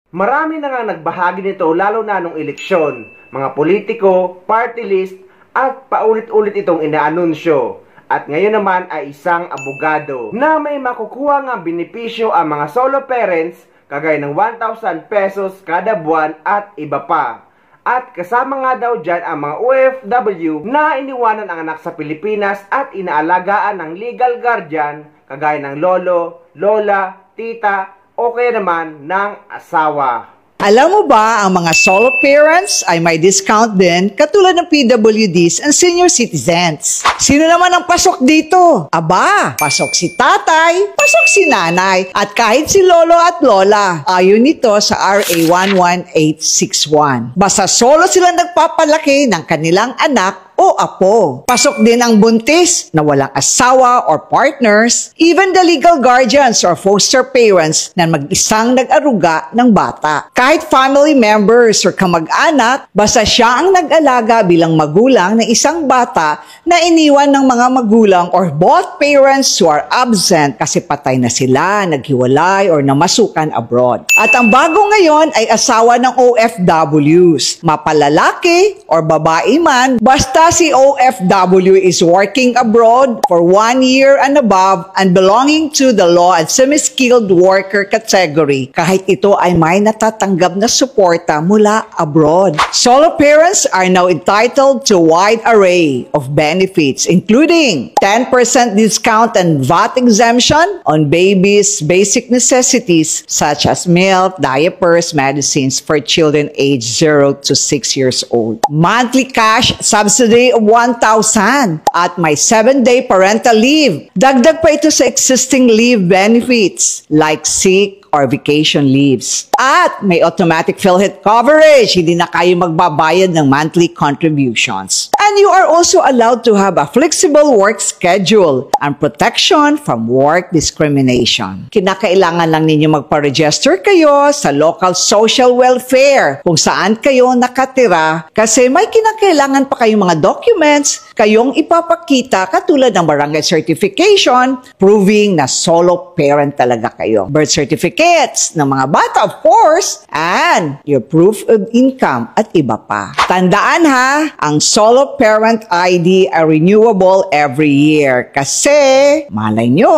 Marami na nga nagbahagi nito lalo na nung eleksyon, mga politiko, party list, at paulit-ulit itong inaanunsyo. At ngayon naman ay isang abogado na may makukuha nga benepisyo ang mga solo parents kagaya ng 1,000 pesos kada buwan at iba pa. At kasama nga daw dyan ang mga OFW na iniwanan ang anak sa Pilipinas at inaalagaan ng legal guardian kagaya ng lolo, lola, tita o kaya naman ng asawa. Alam mo ba, ang mga solo parents ay may discount din katulad ng PWDs and senior citizens. Sino naman ang pasok dito? Aba, pasok si tatay, pasok si nanay, at kahit si lolo at lola. Ayon nito sa RA 11861. Basta solo sila nagpapalaki ng kanilang anak o apo. Pasok din ang buntis na walang asawa or partners, even the legal guardians or foster parents na mag-isang nag-aruga ng bata. Kahit family members or kamag-anak, basta siya ang nag-alaga bilang magulang ng isang bata na iniwan ng mga magulang or both parents who are absent kasi patay na sila, naghiwalay or namasukan abroad. At ang bago ngayon ay asawa ng OFWs, mapalalaki or babae man, basta si OFW is working abroad for 1 year and above and belonging to the law and semi-skilled worker category, kahit ito ay may natatanggap na suporta mula abroad. Solo parents are now entitled to a wide array of benefits, including 10% discount and VAT exemption on babies' basic necessities such as milk, diapers, medicines for children aged 0 to 6 years old. Monthly cash subsidy of 1,000 at may 7-day parental leave. Dagdag pa ito sa existing leave benefits like sick or vacation leaves. At may automatic PhilHealth coverage. Hindi na kayo magbabayad ng monthly contributions. And you are also allowed to have a flexible work schedule and protection from work discrimination. Kinakailangan lang ninyo magpa-register kayo sa local social welfare kung saan kayo nakatira kasi may kinakailangan pa kayong mga documents kayong ipapakita katulad ng barangay certification proving na solo parent talaga kayo. Birth certificates ng mga bata, of course, and your proof of income at iba pa. Tandaan ha, ang solo parent ID ay renewable every year kasi malay nyo,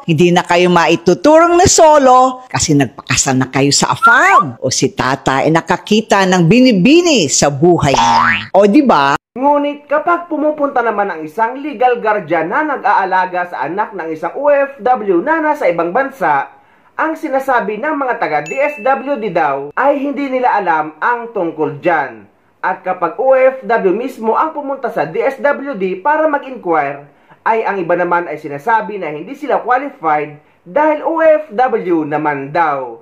hindi na kayo maituturong na solo kasi nagpakasal na kayo sa AFAB o si tata ay nakakita ng binibini sa buhay niya. O diba? Ngunit kapag pumupunta naman ang isang legal guardian na nag-aalaga sa anak ng isang OFW na nasa ibang bansa, ang sinasabi ng mga taga-DSWD daw ay hindi nila alam ang tungkol dyan. At kapag OFW mismo ang pumunta sa DSWD para mag-inquire, ay ang iba naman ay sinasabi na hindi sila qualified dahil OFW naman daw.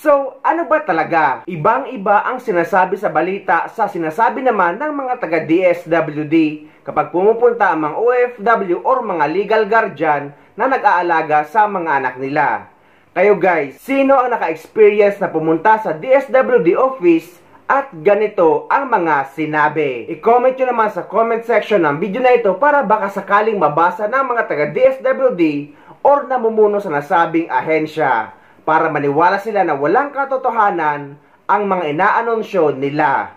So, ano ba talaga? Ibang-iba ang sinasabi sa balita sa sinasabi naman ng mga taga-DSWD kapag pumupunta ang mga OFW or mga legal guardian na nag-aalaga sa mga anak nila. Kayo guys, sino ang naka-experience na pumunta sa DSWD office at ganito ang mga sinabi? I-comment nyo naman sa comment section ng video na ito para baka sakaling mabasa ng mga taga-DSWD or namumuno sa nasabing ahensya para maniwala sila na walang katotohanan ang mga inaanunsyo nila.